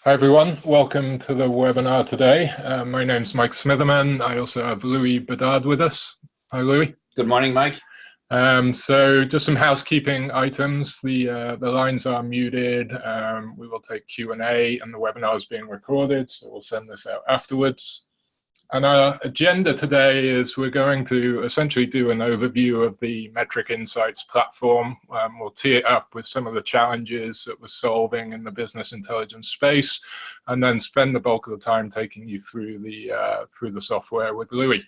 Hi everyone, welcome to the webinar today. My name's Mike Smitherman. I also have Louis Bedard with us. Hi Louis. Good morning, Mike. So just some housekeeping items. The lines are muted. We will take Q&A and the webinar is being recorded, so we'll send this out afterwards. And our agenda today is we're going to essentially do an overview of the Metric Insights platform. We'll tee it up with some of the challenges that we're solving in the business intelligence space, and then spend the bulk of the time taking you through the software with Louis.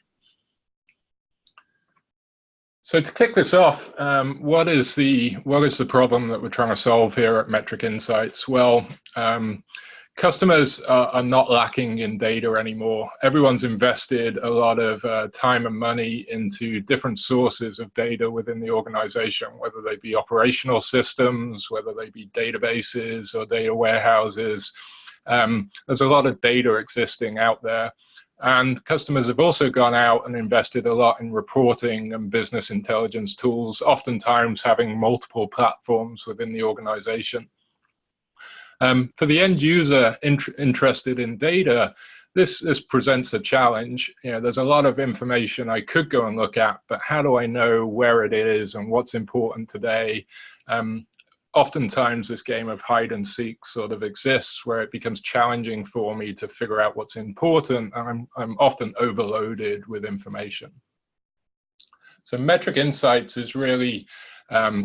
So to kick this off, what is the problem that we're trying to solve here at Metric Insights? Well, customers are not lacking in data anymore. Everyone's invested a lot of time and money into different sources of data within the organization, whether they be operational systems, whether they be databases or data warehouses. There's a lot of data existing out there. And customers have also gone out and invested a lot in reporting and business intelligence tools, oftentimes having multiple platforms within the organization. For the end user interested in data, this presents a challenge. There's a lot of information I could go and look at, but how do I know where it is and what's important today? Oftentimes this game of hide and seek sort of exists where it becomes challenging for me to figure out what's important, and I'm often overloaded with information. So Metric Insights is really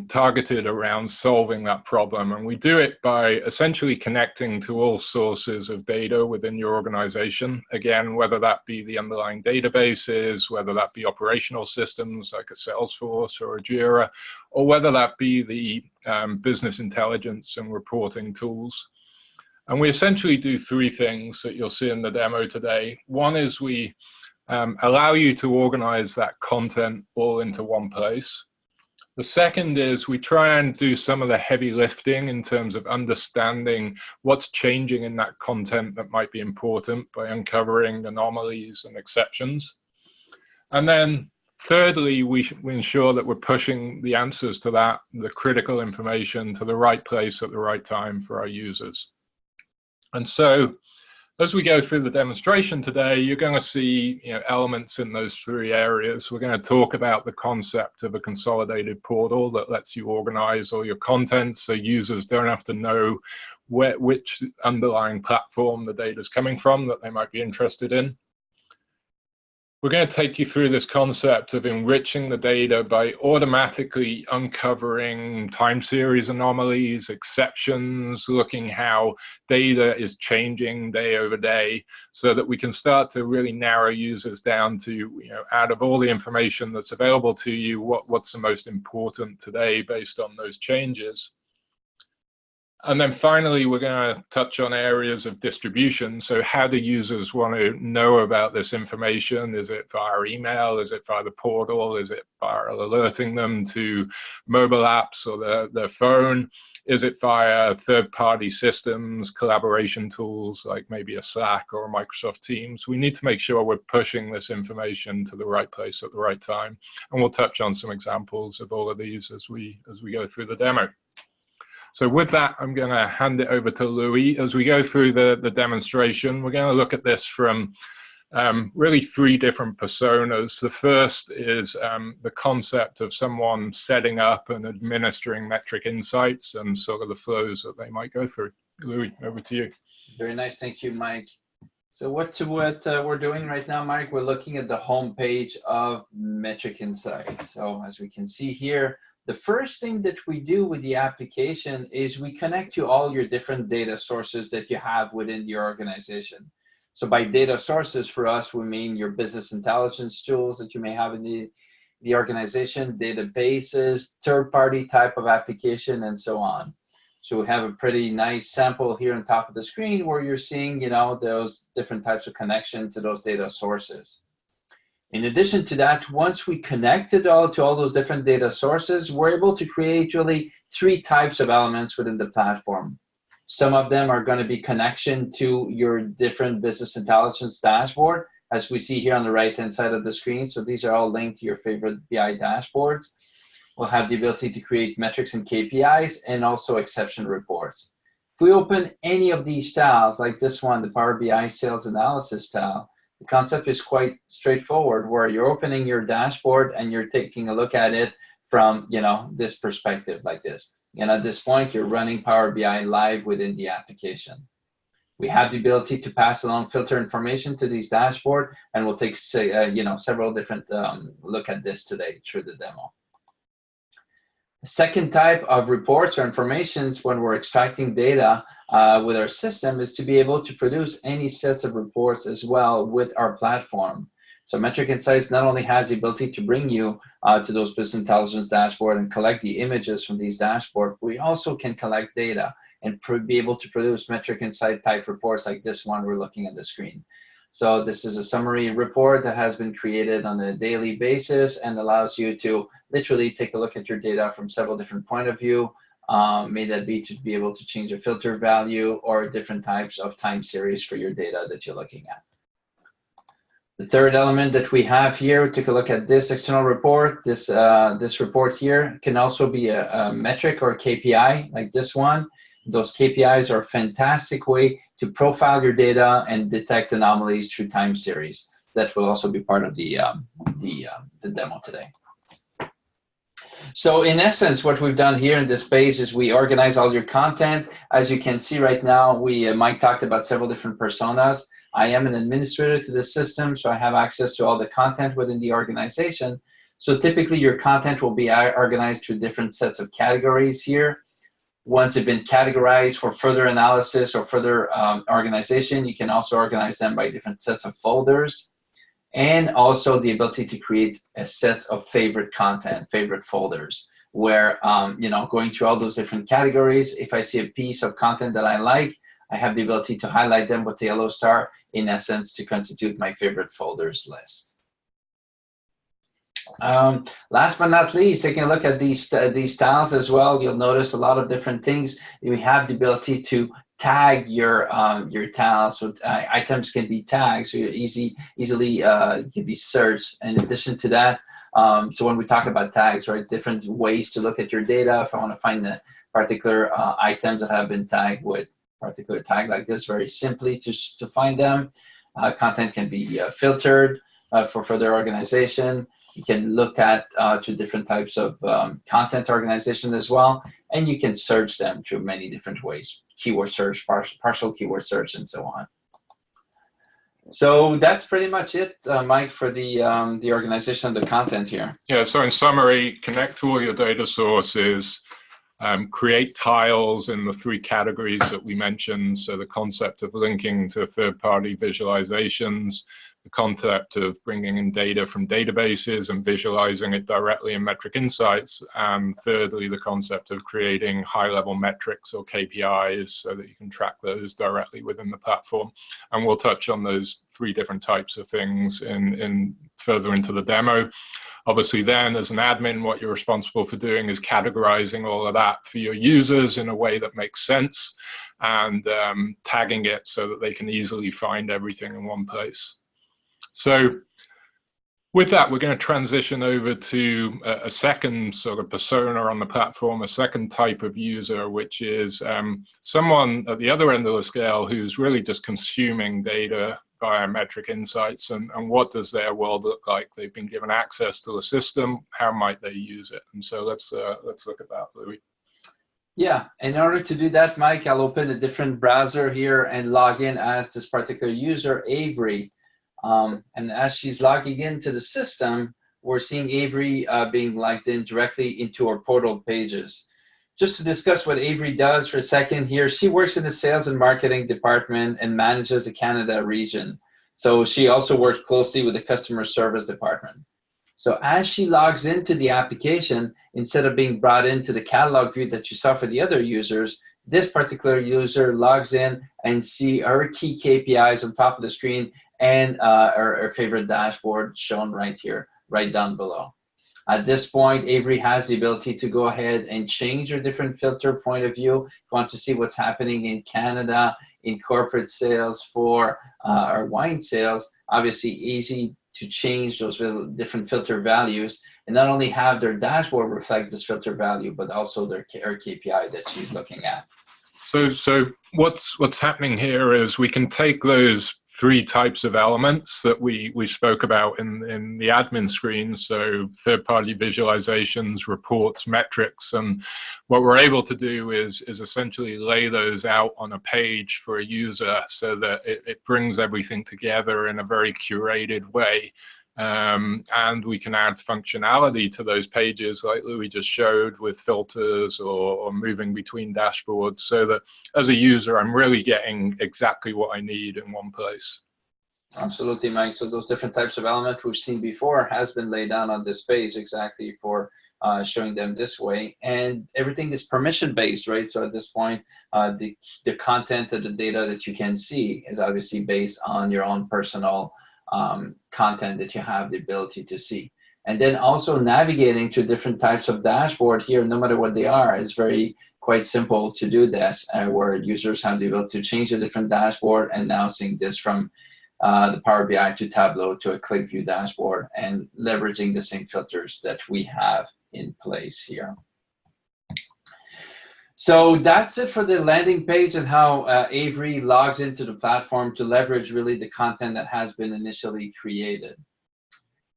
targeted around solving that problem, and we do it by essentially connecting to all sources of data within your organization. Again, whether that be the underlying databases, whether that be operational systems like a Salesforce or a Jira, or whether that be the business intelligence and reporting tools. And we essentially do three things that you'll see in the demo today. One is we allow you to organize that content all into one place. The second is we try and do some of the heavy lifting in terms of understanding what's changing in that content that might be important by uncovering anomalies and exceptions. And then thirdly, we ensure that we're pushing the answers to that, the critical information, to the right place at the right time for our users. And so as we go through the demonstration today, you're going to see elements in those three areas. We're going to talk about the concept of a consolidated portal that lets you organize all your content so users don't have to know which underlying platform the data is coming from that they might be interested in. We're going to take you through this concept of enriching the data by automatically uncovering time series anomalies, exceptions, looking how data is changing day over day so that we can start to really narrow users down to, out of all the information that's available to you, what's the most important today based on those changes. And then finally, we're going to touch on areas of distribution. So how do users want to know about this information? Is it via email? Is it via the portal? Is it via alerting them to mobile apps or their phone? Is it via third-party systems, collaboration tools like maybe a Slack or a Microsoft Teams? We need to make sure we're pushing this information to the right place at the right time. And we'll touch on some examples of all of these as we go through the demo. So with that, I'm going to hand it over to Louis. As we go through the demonstration, we're going to look at this from really three different personas. The first is the concept of someone setting up and administering Metric Insights and sort of the flows that they might go through. Louis, over to you. Very nice. Thank you, Mike. So what we're doing right now, Mike, we're looking at the home page of Metric Insights. So as we can see here, the first thing that we do with the application is we connect to all your different data sources that you have within your organization. So by data sources for us, we mean your business intelligence tools that you may have in the organization, databases, third-party type of application, and so on. So we have a pretty nice sample here on top of the screen where you're seeing, those different types of connection to those data sources. In addition to that, once we connected to all those different data sources, we're able to create really three types of elements within the platform. Some of them are going to be connection to your different business intelligence dashboard, as we see here on the right-hand side of the screen. So these are all linked to your favorite BI dashboards. We'll have the ability to create metrics and KPIs and also exception reports. If we open any of these tiles, like this one, the Power BI Sales Analysis tile, the concept is quite straightforward, where you're opening your dashboard and you're taking a look at it from, this perspective like this. And at this point, you're running Power BI live within the application. We have the ability to pass along filter information to these dashboard, and we'll take, several different look at this today through the demo. The second type of reports or informations when we're extracting data with our system is to be able to produce any sets of reports as well with our platform. So Metric Insights not only has the ability to bring you to those business intelligence dashboard and collect the images from these dashboards, we also can collect data and be able to produce Metric Insight type reports like this one we're looking at the screen. So this is a summary report that has been created on a daily basis and allows you to literally take a look at your data from several different point of view. May that be to be able to change a filter value or different types of time series for your data that you're looking at. The third element that we have here, take a look at this external report. This report here can also be a metric or a KPI like this one. Those KPIs are a fantastic way to profile your data and detect anomalies through time series. That will also be part of the demo today. So in essence, what we've done here in this page is we organize all your content. As you can see right now, Mike talked about several different personas. I am an administrator to the system, so I have access to all the content within the organization. So typically your content will be organized through different sets of categories here. Once it's been categorized for further analysis or further organization, you can also organize them by different sets of folders, and also the ability to create a set of favorite content, favorite folders, where, going through all those different categories, if I see a piece of content that I like, I have the ability to highlight them with the yellow star, in essence, to constitute my favorite folders list. Last but not least, taking a look at these tiles as well, you'll notice a lot of different things. You have the ability to tag your tiles, so items can be tagged, so you easily can be searched. In addition to that, so when we talk about tags, right, different ways to look at your data. If I want to find the particular items that have been tagged with particular tag like this, very simply to find them. Content can be filtered for further organization. You can look at to different types of content organization as well, and you can search them through many different ways: keyword search, partial keyword search, and so on. So that's pretty much it, Mike, for the organization of the content here. Yeah. So in summary, connect to all your data sources. Create tiles in the three categories that we mentioned. So the concept of linking to third-party visualizations, the concept of bringing in data from databases and visualizing it directly in Metric Insights, and thirdly, the concept of creating high-level metrics or KPIs so that you can track those directly within the platform. And we'll touch on those three different types of things in further into the demo. Obviously then, as an admin, what you're responsible for doing is categorizing all of that for your users in a way that makes sense, and tagging it so that they can easily find everything in one place. So with that, we're going to transition over to a second sort of persona on the platform, a second type of user, which is someone at the other end of the scale who's really just consuming data via Metric Insights, and what does their world look like? They've been given access to a system. How might they use it? And so let's look at that, Louis. Yeah, in order to do that, Mike, I'll open a different browser here and log in as this particular user, Avery. And as she's logging into the system, we're seeing Avery being logged in directly into our portal pages. Just to discuss what Avery does for a second here, she works in the sales and marketing department and manages the Canada region. So she also works closely with the customer service department. So as she logs into the application, instead of being brought into the catalog view that you saw for the other users, this particular user logs in and see her key KPIs on top of the screen and her favorite dashboard shown right here, right down below. At this point, Avery has the ability to go ahead and change your different filter point of view. If you want to see what's happening in Canada, in corporate sales for our wine sales, obviously easy to change those different filter values, and not only have their dashboard reflect this filter value, but also their KPI that she's looking at. So what's happening here is we can take those three types of elements that we spoke about in the admin screen, so third-party visualizations, reports, metrics, and what we're able to do is essentially lay those out on a page for a user so that it brings everything together in a very curated way. And we can add functionality to those pages like Louis just showed with filters or moving between dashboards, so that as a user I'm really getting exactly what I need in one place. Absolutely, Mike. So those different types of elements we've seen before has been laid down on this page exactly for showing them this way, and everything is permission based, right? So at this point, the content of the data that you can see is obviously based on your own personal content that you have the ability to see. And then also navigating to different types of dashboard here, no matter what they are, is quite simple to do this, where users have the ability to change the different dashboard and now seeing this from the Power BI to Tableau to a click view dashboard and leveraging the same filters that we have in place here. So that's it for the landing page and how Avery logs into the platform to leverage really the content that has been initially created.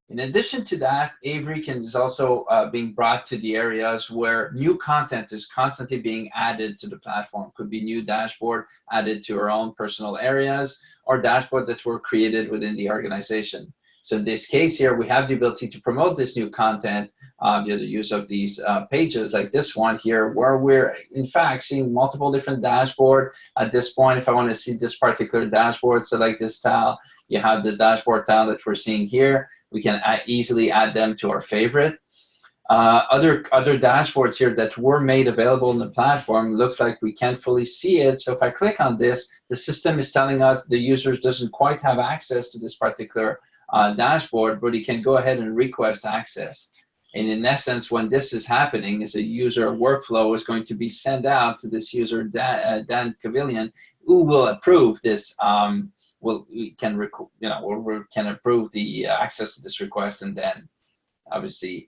In addition to that, Avery is also being brought to the areas where new content is constantly being added to the platform. Could be new dashboard added to our own personal areas or dashboard that were created within the organization. So in this case here, we have the ability to promote this new content via the use of these pages like this one here, where we're in fact seeing multiple different dashboard. At this point, if I want to see this particular dashboard, select this tile. You have this dashboard tile that we're seeing here. We can easily add them to our favorite. Other dashboards here that were made available in the platform, looks like we can't fully see it. So if I click on this, the system is telling us the user doesn't quite have access to this particular dashboard, but he can go ahead and request access. And in essence, when this is happening, is a user workflow is going to be sent out to this user, Dan Cavilian, who will approve this. We can approve the access to this request and then obviously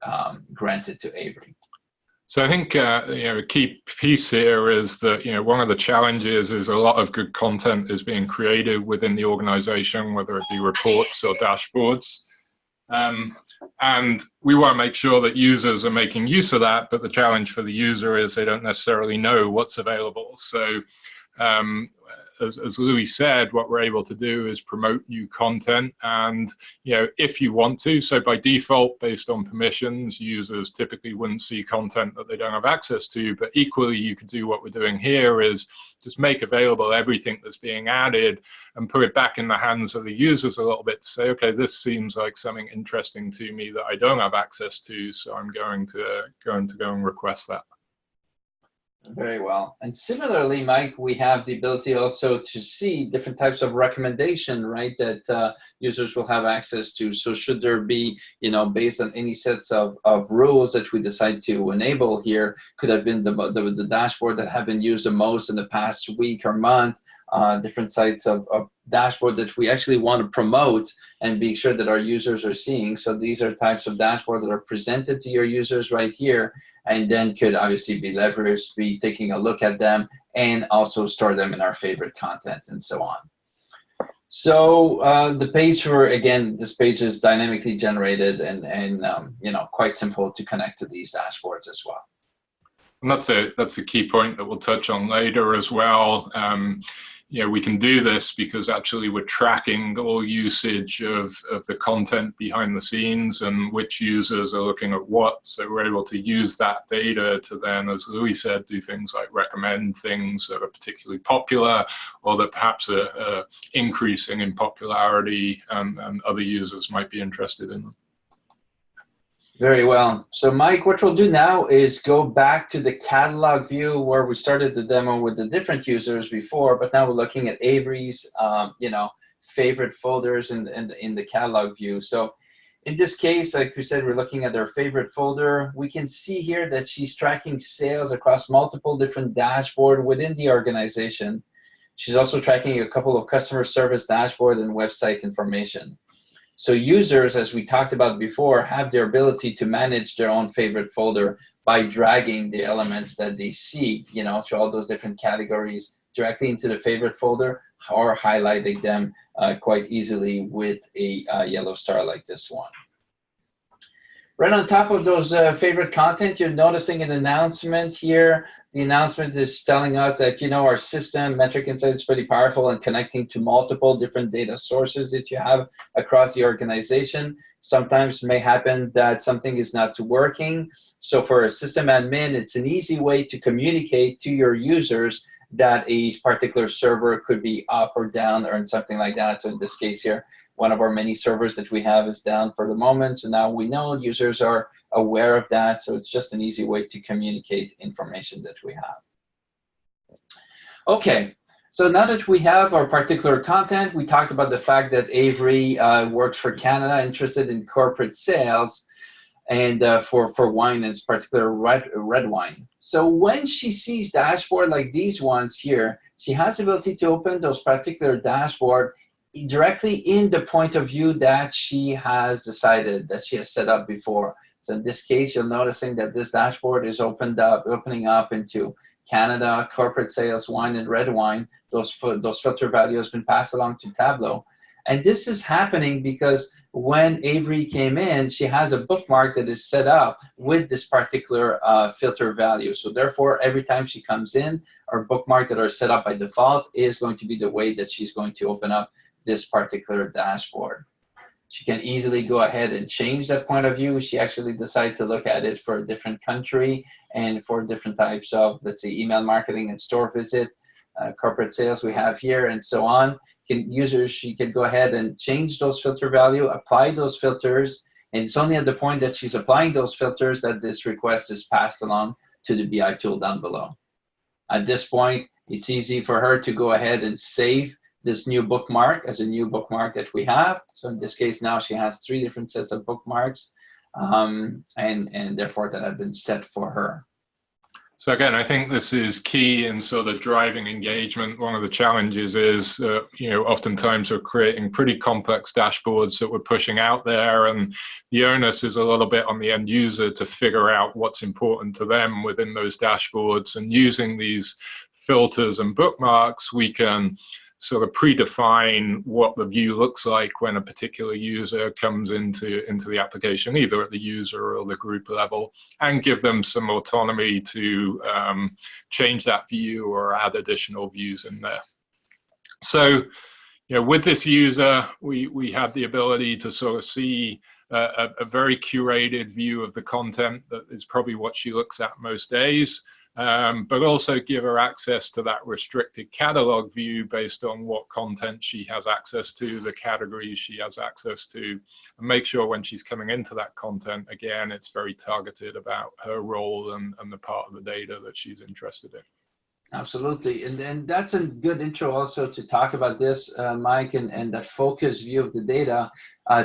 grant it to Avery. So I think a key piece here is that one of the challenges is a lot of good content is being created within the organization, whether it be reports or dashboards. And we want to make sure that users are making use of that, but the challenge for the user is they don't necessarily know what's available. So as Louis said, what we're able to do is promote new content, and if you want to, so by default, based on permissions, users typically wouldn't see content that they don't have access to, but equally you could do what we're doing here is just make available everything that's being added and put it back in the hands of the users a little bit to say, okay, this seems like something interesting to me that I don't have access to, so I'm going to go and request that. Very well. And similarly, Mike, we have the ability also to see different types of recommendation, right, that users will have access to. So should there be, based on any sets of rules that we decide to enable here, could have been the dashboard that have been used the most in the past week or month, different sites of dashboard that we actually want to promote and be sure that our users are seeing. So these are types of dashboard that are presented to your users right here, and then could obviously be leveraged, be taking a look at them, and also store them in our favorite content and so on. So the page this page is dynamically generated and quite simple to connect to these dashboards as well. And that's a key point that we'll touch on later as well. We can do this because actually we're tracking all usage of the content behind the scenes and which users are looking at what. So we're able to use that data to then, as Louis said, do things like recommend things that are particularly popular or that perhaps are increasing in popularity and other users might be interested in them. Very well. So Mike, what we'll do now is go back to the catalog view where we started the demo with the different users before, but now we're looking at Avery's, favorite folders in the catalog view. So in this case, like we said, we're looking at their favorite folder. We can see here that she's tracking sales across multiple different dashboards within the organization. She's also tracking a couple of customer service dashboard and website information. So users, as we talked about before, have the ability to manage their own favorite folder by dragging the elements that they see, to all those different categories directly into the favorite folder, or highlighting them quite easily with a yellow star like this one. Right on top of those favorite content, you're noticing an announcement here. The announcement is telling us that, our system, Metric Insights, is pretty powerful in connecting to multiple different data sources that you have across the organization. Sometimes it may happen that something is not working. So for a system admin, it's an easy way to communicate to your users that a particular server could be up or down or something like that. So in this case here, one of our many servers that we have is down for the moment. So now we know users are aware of that. So it's just an easy way to communicate information that we have. Okay, so now that we have our particular content, we talked about the fact that Avery works for Canada, interested in corporate sales, and for wine, in particular red wine. So when she sees dashboard like these ones here, she has the ability to open those particular dashboard directly in the point of view that she has decided, that she has set up before. So in this case, you're noticing that this dashboard is opening up into Canada, corporate sales, wine and red wine. Those filter values have been passed along to Tableau. And this is happening because when Avery came in, she has a bookmark that is set up with this particular filter value. So therefore, every time she comes in, our bookmark that are set up by default is going to be the way that she's going to open up this particular dashboard. She can easily go ahead and change that point of view. She actually decided to look at it for a different country and for different types of, let's say, email marketing and store visit, corporate sales we have here, and so on. She can go ahead and change those filter value, apply those filters, and it's only at the point that she's applying those filters that this request is passed along to the BI tool down below. At this point, it's easy for her to go ahead and save this new bookmark as a new bookmark that we have. So in this case, now she has 3 different sets of bookmarks, and therefore that have been set for her. So again, I think this is key in sort of driving engagement. One of the challenges is, oftentimes we're creating pretty complex dashboards that we're pushing out there, and the onus is a little bit on the end user to figure out what's important to them within those dashboards. And using these filters and bookmarks, we can sort of predefine what the view looks like when a particular user comes into the application, either at the user or the group level, and give them some autonomy to change that view or add additional views in there. So, with this user, we have the ability to sort of see a very curated view of the content that is probably what she looks at most days. But also give her access to that restricted catalog view based on what content she has access to, the categories she has access to, and make sure when she's coming into that content, again, it's very targeted about her role and the part of the data that she's interested in. Absolutely, and that's a good intro also to talk about this, Mike, and that focus view of the data,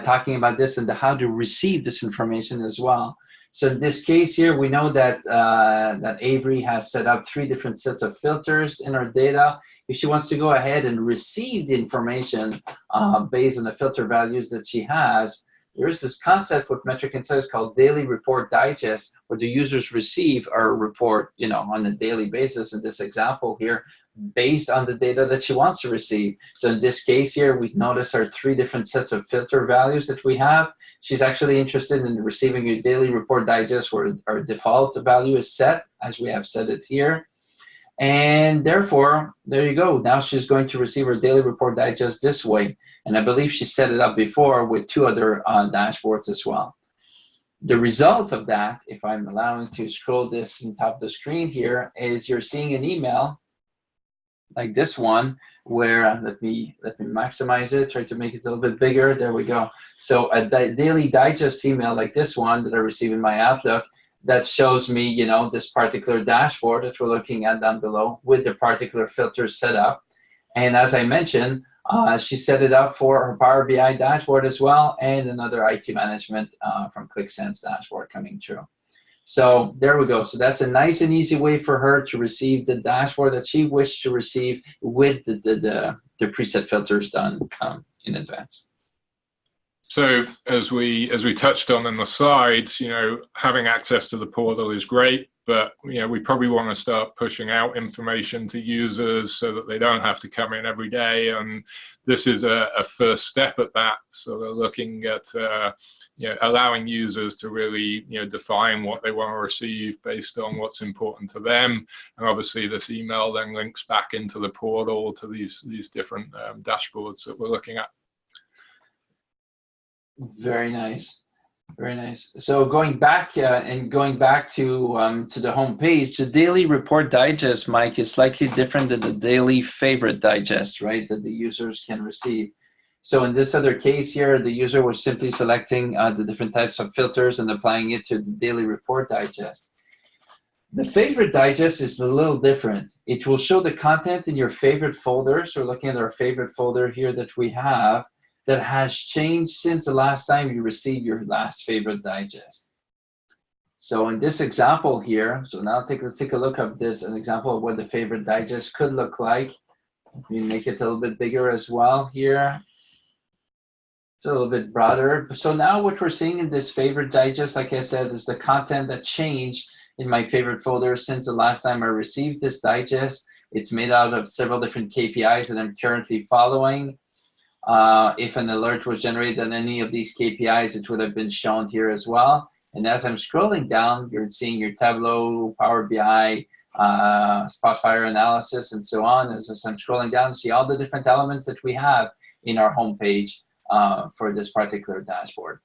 talking about this and how to receive this information as well. So in this case here, we know that that Avery has set up 3 different sets of filters in our data. If she wants to go ahead and receive the information based on the filter values that she has, there is this concept with Metric Insights called Daily Report Digest, where the users receive our report, on a daily basis. In this example here, based on the data that she wants to receive. So in this case here, we notice our 3 different sets of filter values that we have. She's actually interested in receiving a Daily Report Digest where our default value is set, as we have set it here. And therefore, there you go. Now she's going to receive her Daily Report Digest this way. And I believe she set it up before with 2 other dashboards as well. The result of that, if I'm allowing to scroll this on top of the screen here, is you're seeing an email like this one, where let me maximize it, try to make it a little bit bigger. There we go. So a daily digest email like this one that I receive in my Outlook, that shows me, this particular dashboard that we're looking at down below with the particular filters set up. And as I mentioned, she set it up for her Power BI dashboard as well, and another IT management from ClickSense dashboard coming through. So there we go. So that's a nice and easy way for her to receive the dashboard that she wished to receive with the preset filters done in advance. So as we touched on in the slides, having access to the portal is great, but we probably want to start pushing out information to users so that they don't have to come in every day. And this is a first step at that. So they're looking at allowing users to really define what they want to receive based on what's important to them. And obviously, this email then links back into the portal to these different dashboards that we're looking at. Very nice, very nice. So going back to the home page, the daily report digest, Mike, is slightly different than the daily favorite digest, right? That the users can receive. So in this other case here, the user was simply selecting the different types of filters and applying it to the daily report digest. The favorite digest is a little different. It will show the content in your favorite folder. So we're looking at our favorite folder here that we have, that has changed since the last time you received your last favorite digest. So in this example here, so now let's take a look at this, an example of what the favorite digest could look like. We make it a little bit bigger as well here. It's a little bit broader. So now what we're seeing in this favorite digest, like I said, is the content that changed in my favorite folder since the last time I received this digest. It's made out of several different KPIs that I'm currently following. If an alert was generated on any of these KPIs, it would have been shown here as well. And as I'm scrolling down, you're seeing your Tableau, Power BI, Spotfire analysis, and so on. As I'm scrolling down, you see all the different elements that we have in our homepage for this particular dashboard.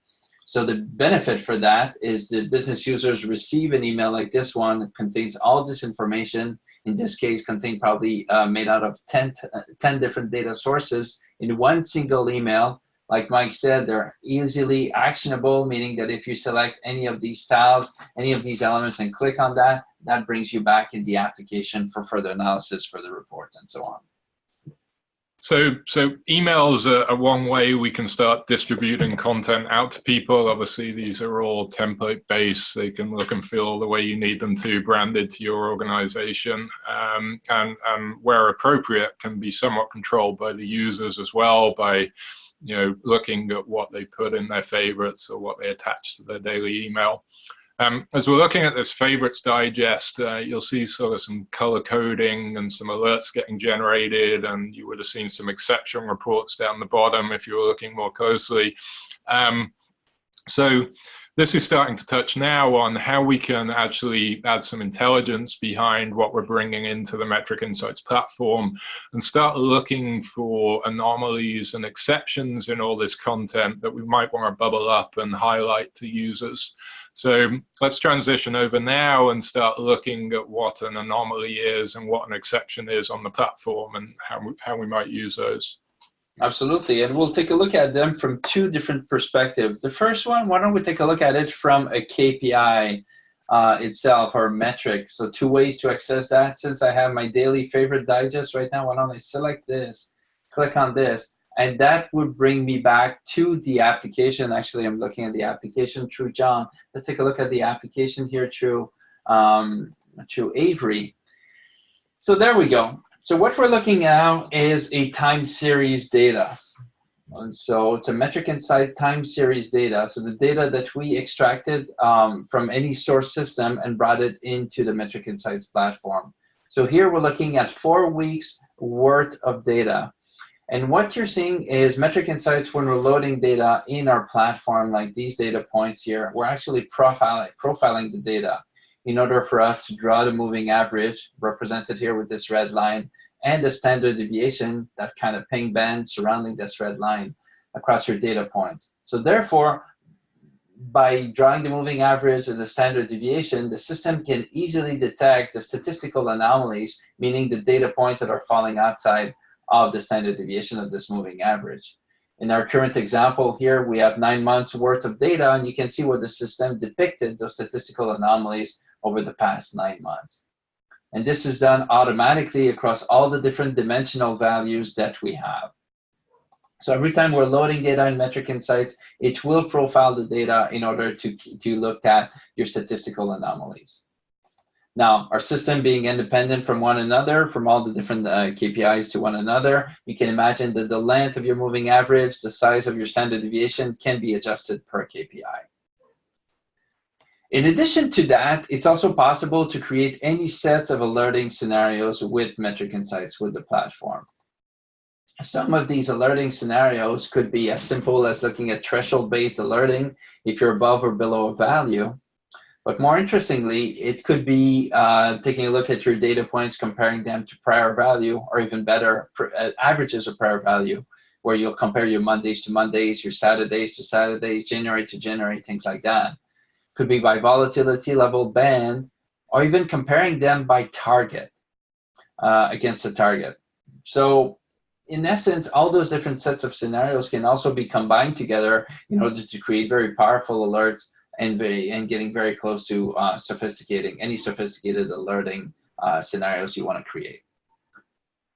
So the benefit for that is the business users receive an email like this one that contains all this information. In this case, contained probably made out of 10 different data sources in one single email. Like Mike said, they're easily actionable, meaning that if you select any of these tiles, any of these elements, and click on that, that brings you back in the application for further analysis for the report and so on. So emails are one way we can start distributing content out to people. Obviously, these are all template-based. They can look and feel the way you need them to, branded to your organization. And where appropriate, can be somewhat controlled by the users as well, by looking at what they put in their favorites or what they attach to their daily email. As we're looking at this favorites digest, you'll see sort of some color coding and some alerts getting generated, and you would have seen some exception reports down the bottom if you were looking more closely. So this is starting to touch now on how we can actually add some intelligence behind what we're bringing into the Metric Insights platform and start looking for anomalies and exceptions in all this content that we might want to bubble up and highlight to users. So let's transition over now and start looking at what an anomaly is and what an exception is on the platform and how we might use those. Absolutely, and we'll take a look at them from two different perspectives. The first one, why don't we take a look at it from a KPI itself, or metric. So two ways to access that. Since I have my daily favorite digest right now, why don't I select this, click on this, and that would bring me back to the application. Actually, I'm looking at the application through John. Let's take a look at the application here through Avery. So there we go. So what we're looking at is a time series data. And so it's a Metric Insight time series data. So the data that we extracted from any source system and brought it into the Metric Insights platform. So here we're looking at 4 weeks worth of data. And what you're seeing is Metric Insights, when we're loading data in our platform, like these data points here, we're actually profiling the data in order for us to draw the moving average, represented here with this red line, and the standard deviation, that kind of pink band surrounding this red line across your data points. So therefore, by drawing the moving average and the standard deviation, the system can easily detect the statistical anomalies, meaning the data points that are falling outside of the standard deviation of this moving average. In our current example here, we have 9 months worth of data, and you can see where the system depicted those statistical anomalies over the past 9 months. And this is done automatically across all the different dimensional values that we have. So every time we're loading data in Metric Insights, it will profile the data in order to look at your statistical anomalies. Now, our system being independent from one another, from all the different KPIs to one another, you can imagine that the length of your moving average, the size of your standard deviation can be adjusted per KPI. In addition to that, it's also possible to create any sets of alerting scenarios with Metric Insights with the platform. Some of these alerting scenarios could be as simple as looking at threshold-based alerting if you're above or below a value. But more interestingly, it could be taking a look at your data points, comparing them to prior value, or even better, averages of prior value, where you'll compare your Mondays to Mondays, your Saturdays to Saturdays, January to January, things like that. Could be by volatility level band, or even comparing them by target against a target. So in essence, all those different sets of scenarios can also be combined together in order to create very powerful alerts and getting very close to any sophisticated alerting scenarios you want to create.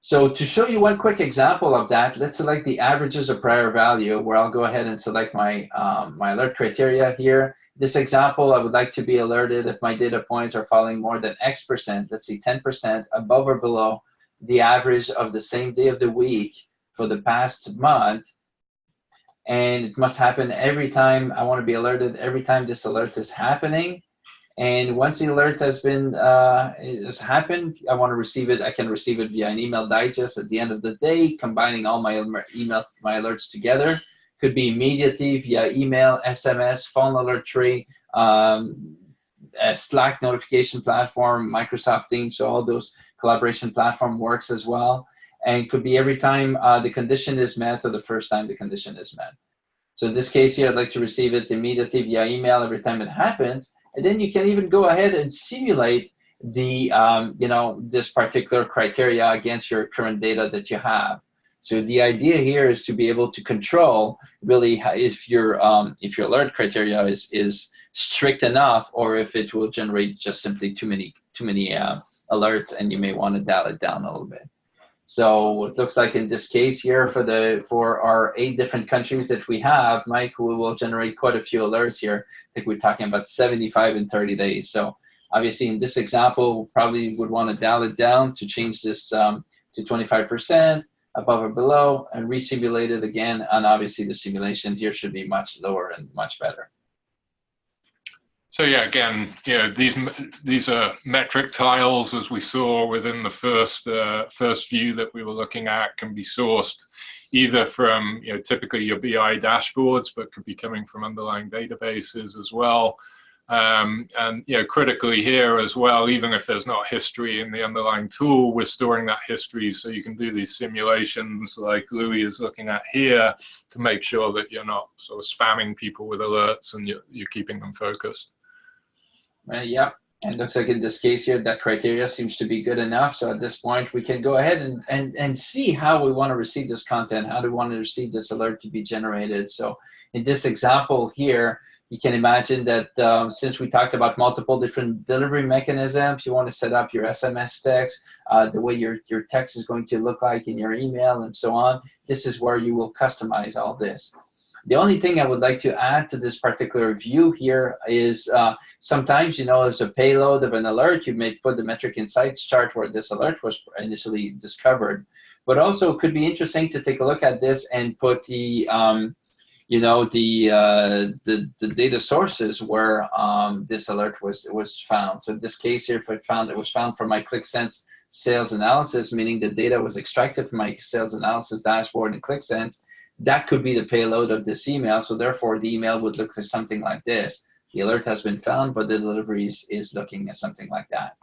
So to show you one quick example of that, let's select the averages of prior value, where I'll go ahead and select my, my alert criteria here. This example, I would like to be alerted if my data points are falling more than X%, let's see 10% above or below the average of the same day of the week for the past month. And it must happen every time. I want to be alerted every time this alert is happening. And once the alert has happened, I want to receive it. I can receive it via an email digest at the end of the day, combining all my alerts together. Could be immediately via email, SMS, phone alert tree, a Slack notification platform, Microsoft Teams, so all those collaboration platform works as well. And it could be every time the condition is met or the first time the condition is met. So in this case here, I'd like to receive it immediately via email every time it happens. And then you can even go ahead and simulate the, this particular criteria against your current data that you have. So the idea here is to be able to control really if your alert criteria is strict enough, or if it will generate just simply too many alerts, and you may want to dial it down a little bit. So it looks like in this case here, for our 8 different countries that we have, Mike, we will generate quite a few alerts here. I think we're talking about 75 in 30 days. So obviously in this example, we probably would want to dial it down to change this to 25%, above or below, and re-simulate it again. And obviously the simulation here should be much lower and much better. So yeah, again, these are metric tiles, as we saw within the first view that we were looking at, can be sourced either from typically your BI dashboards, but could be coming from underlying databases as well. And critically here as well, even if there's not history in the underlying tool, we're storing that history, so you can do these simulations like Louis is looking at here to make sure that you're not sort of spamming people with alerts and you're keeping them focused. Yeah, and it looks like in this case here, that criteria seems to be good enough. So at this point, we can go ahead and see how we want to receive this content, how do we want to receive this alert to be generated. So in this example here, you can imagine that since we talked about multiple different delivery mechanisms, you want to set up your SMS text, the way your text is going to look like in your email and so on. This is where you will customize all this. The only thing I would like to add to this particular view here is sometimes, as a payload of an alert, you may put the metric insights chart where this alert was initially discovered. But also it could be interesting to take a look at this and put the the data sources where this alert was found. So in this case here, if it was found from my ClickSense sales analysis, meaning the data was extracted from my sales analysis dashboard in ClickSense, that could be the payload of this email. So therefore, the email would look like something like this. The alert has been found, but the delivery is looking at something like that.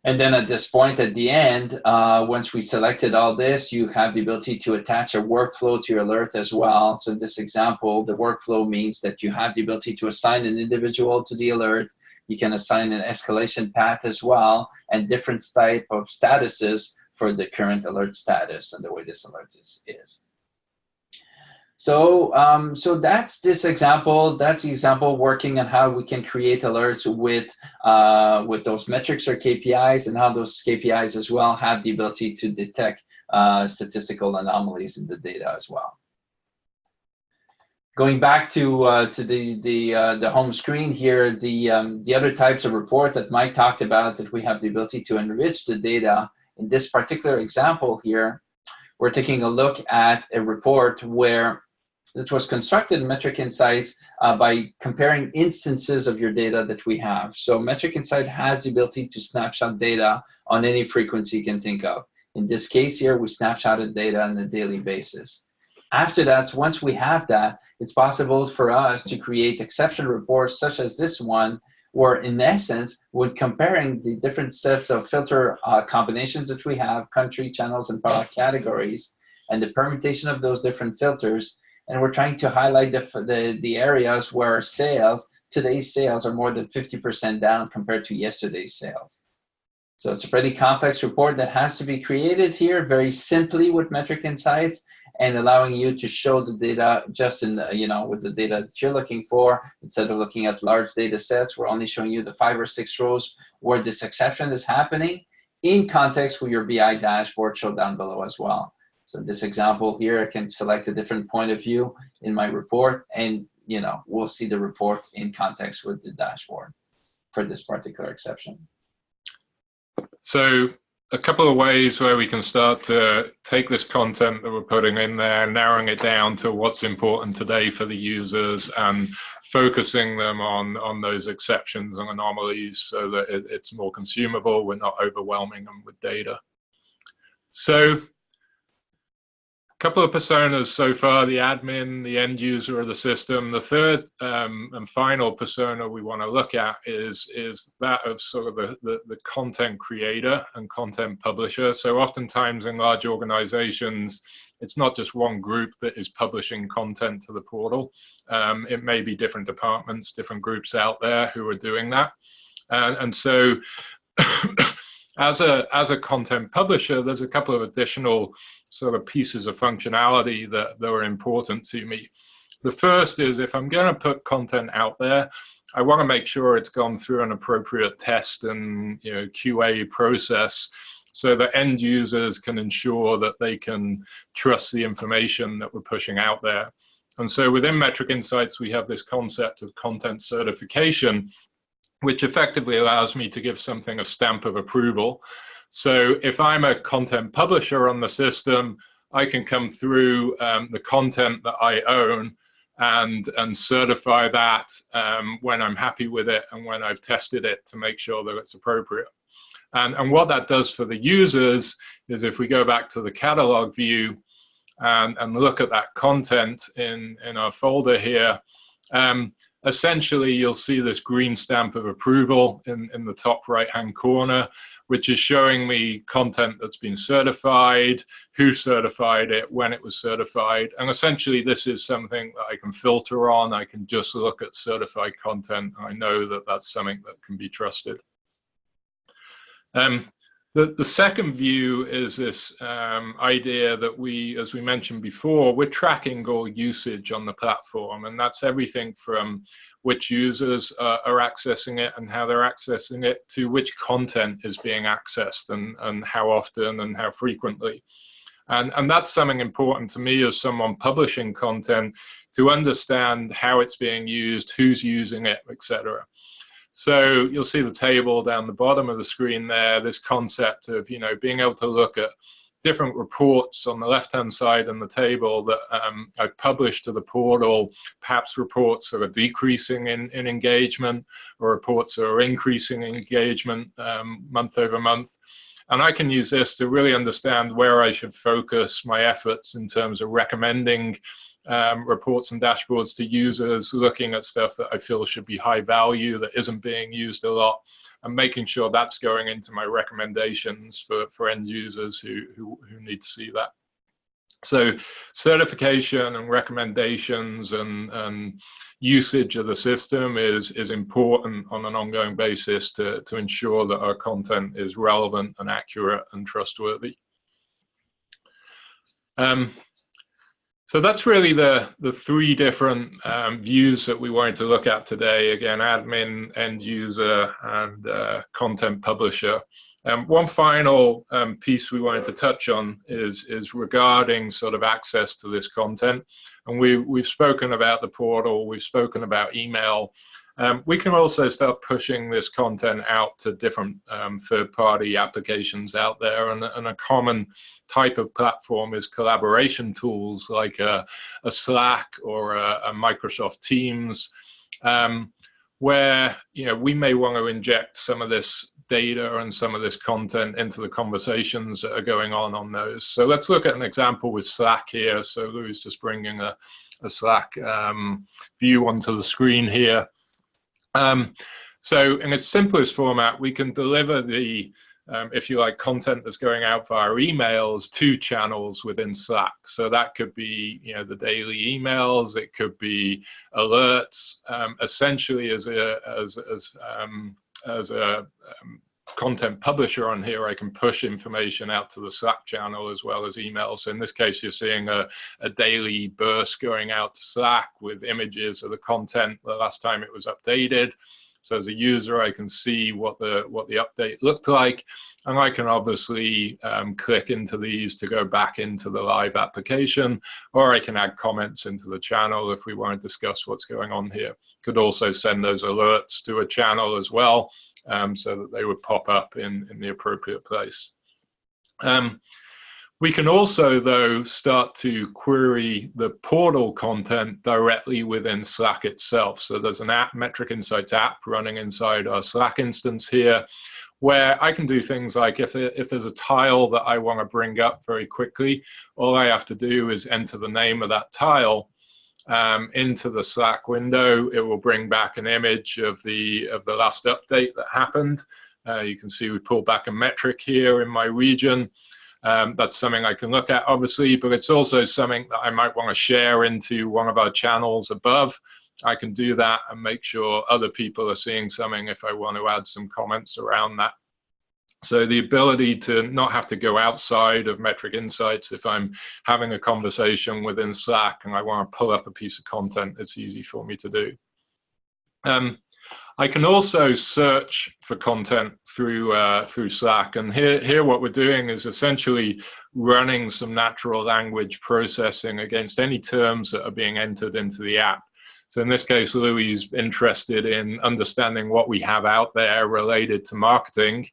And then at this point, at the end, once we selected all this, you have the ability to attach a workflow to your alert as well. So in this example, the workflow means that you have the ability to assign an individual to the alert. You can assign an escalation path as well, and different type of statuses for the current alert status and the way this alert is. So, so that's this example. That's the example working on how we can create alerts with those metrics or KPIs, and how those KPIs as well have the ability to detect statistical anomalies in the data as well. Going back to the home screen here, the other types of report that Mike talked about, that we have the ability to enrich the data. In this particular example here, we're taking a look at a report where it was constructed in Metric Insights by comparing instances of your data that we have. So Metric Insight has the ability to snapshot data on any frequency you can think of. In this case here, we snapshotted data on a daily basis. After that, once we have that, it's possible for us to create exception reports such as this one, where in essence, when comparing the different sets of filter combinations that we have, country, channels, and product categories, and the permutation of those different filters, and we're trying to highlight the areas where today's sales are more than 50% down compared to yesterday's sales. So it's a pretty complex report that has to be created here very simply with Metric Insights, and allowing you to show the data just in with the data that you're looking for. Instead of looking at large data sets, we're only showing you the 5 or 6 rows where this exception is happening in context with your BI dashboard shown down below as well. So this example here, I can select a different point of view in my report, and we'll see the report in context with the dashboard for this particular exception. So a couple of ways where we can start to take this content that we're putting in there, narrowing it down to what's important today for the users, and focusing them on those exceptions and anomalies so that it's more consumable. We're not overwhelming them with data. So a couple of personas so far: the admin, the end user of the system. The third and final persona we want to look at is that of sort of the content creator and content publisher. So oftentimes in large organizations, it's not just one group that is publishing content to the portal. It may be different departments, different groups out there who are doing that. And so as a content publisher, there's a couple of additional sort of pieces of functionality that are important to me. The first is, if I'm going to put content out there, I want to make sure it's gone through an appropriate test and QA process, so that end users can ensure that they can trust the information that we're pushing out there. And so within Metric Insights, we have this concept of content certification, which effectively allows me to give something a stamp of approval. So if I'm a content publisher on the system, I can come through the content that I own and certify that when I'm happy with it and when I've tested it to make sure that it's appropriate. And what that does for the users is, if we go back to the catalog view and look at that content in our folder here, essentially you'll see this green stamp of approval in the top right hand corner, which is showing me content that's been certified, who certified it, when it was certified. And essentially this is something that I can filter on. I can just look at certified content. I know that that's something that can be trusted. The second view is this idea that we, as we mentioned before, we're tracking all usage on the platform, and that's everything from which users are accessing it and how they're accessing it, to which content is being accessed and how often and how frequently. And that's something important to me as someone publishing content, to understand how it's being used, who's using it, etc. So you'll see the table down the bottom of the screen there, this concept of being able to look at different reports on the left-hand side in the table that I've published to the portal, perhaps reports that are decreasing in engagement, or reports that are increasing in engagement month over month. And I can use this to really understand where I should focus my efforts in terms of recommending reports and dashboards to users, looking at stuff that I feel should be high value, that isn't being used a lot, and making sure that's going into my recommendations for end users who need to see that. So certification and recommendations and usage of the system is important on an ongoing basis to ensure that our content is relevant and accurate and trustworthy. So that's really the three different views that we wanted to look at today. Again, admin, end user, and content publisher. One final piece we wanted to touch on is regarding sort of access to this content. And we've spoken about the portal, we've spoken about email. We can also start pushing this content out to different third-party applications out there, and a common type of platform is collaboration tools like a Slack or a Microsoft Teams, where we may want to inject some of this data and some of this content into the conversations that are going on those. So let's look at an example with Slack here. So Louis just bringing a Slack view onto the screen here. So in its simplest format, we can deliver the, if you like, content that's going out via emails to channels within Slack. So that could be, the daily emails. It could be alerts. Essentially, as a content publisher on here, I can push information out to the Slack channel as well as emails. So in this case, you're seeing a daily burst going out to Slack with images of the content the last time it was updated. So as a user, I can see what the update looked like, and I can obviously click into these to go back into the live application, or I can add comments into the channel if we want to discuss what's going on here. Could also send those alerts to a channel as well, so that they would pop up in the appropriate place. We can also, though, start to query the portal content directly within Slack itself. So there's an app, Metric Insights app, running inside our Slack instance here, where I can do things like if there's a tile that I want to bring up very quickly, all I have to do is enter the name of that tile into the Slack window. It will bring back an image of the last update that happened. You can see we pulled back a metric here in my region. That's something I can look at, obviously, but it's also something that I might want to share into one of our channels above. I can do that and make sure other people are seeing something if I want to add some comments around that. So the ability to not have to go outside of Metric Insights if I'm having a conversation within Slack and I want to pull up a piece of content, it's easy for me to do. I can also search for content through Slack, and here what we're doing is essentially running some natural language processing against any terms that are being entered into the app. So in this case, Louis is interested in understanding what we have out there related to marketing.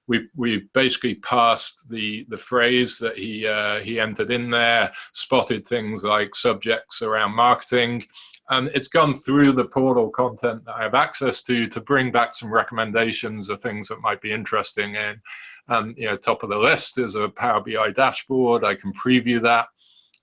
We basically passed the phrase that he entered in there, spotted things like subjects around marketing, and it's gone through the portal content that I have access to bring back some recommendations of things that might be interesting in. And top of the list is a Power BI dashboard. I can preview that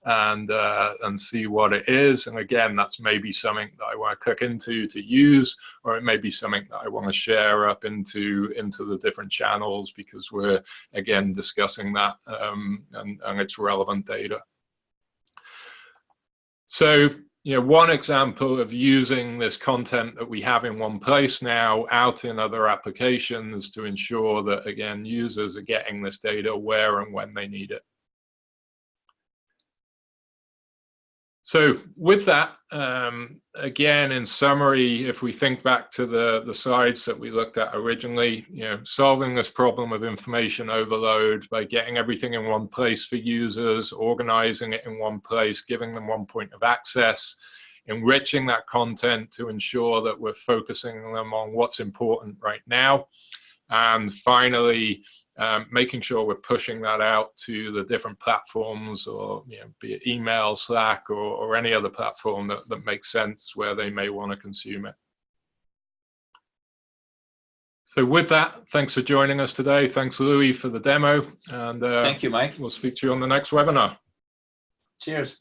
and see what it is. And again, that's maybe something that I want to click into to use, or it may be something that I want to share up into the different channels because we're again discussing that and it's relevant data. So one example of using this content that we have in one place now out in other applications to ensure that, again, users are getting this data where and when they need it. So with that, again, in summary, if we think back to the slides that we looked at originally, solving this problem of information overload by getting everything in one place for users, organizing it in one place, giving them one point of access, enriching that content to ensure that we're focusing them on what's important right now, and finally, making sure we're pushing that out to the different platforms, or be it email, Slack, or any other platform that makes sense where they may want to consume it. So with that, thanks for joining us today. Thanks, Louis, for the demo. And thank you, Mike. We'll speak to you on the next webinar. Cheers.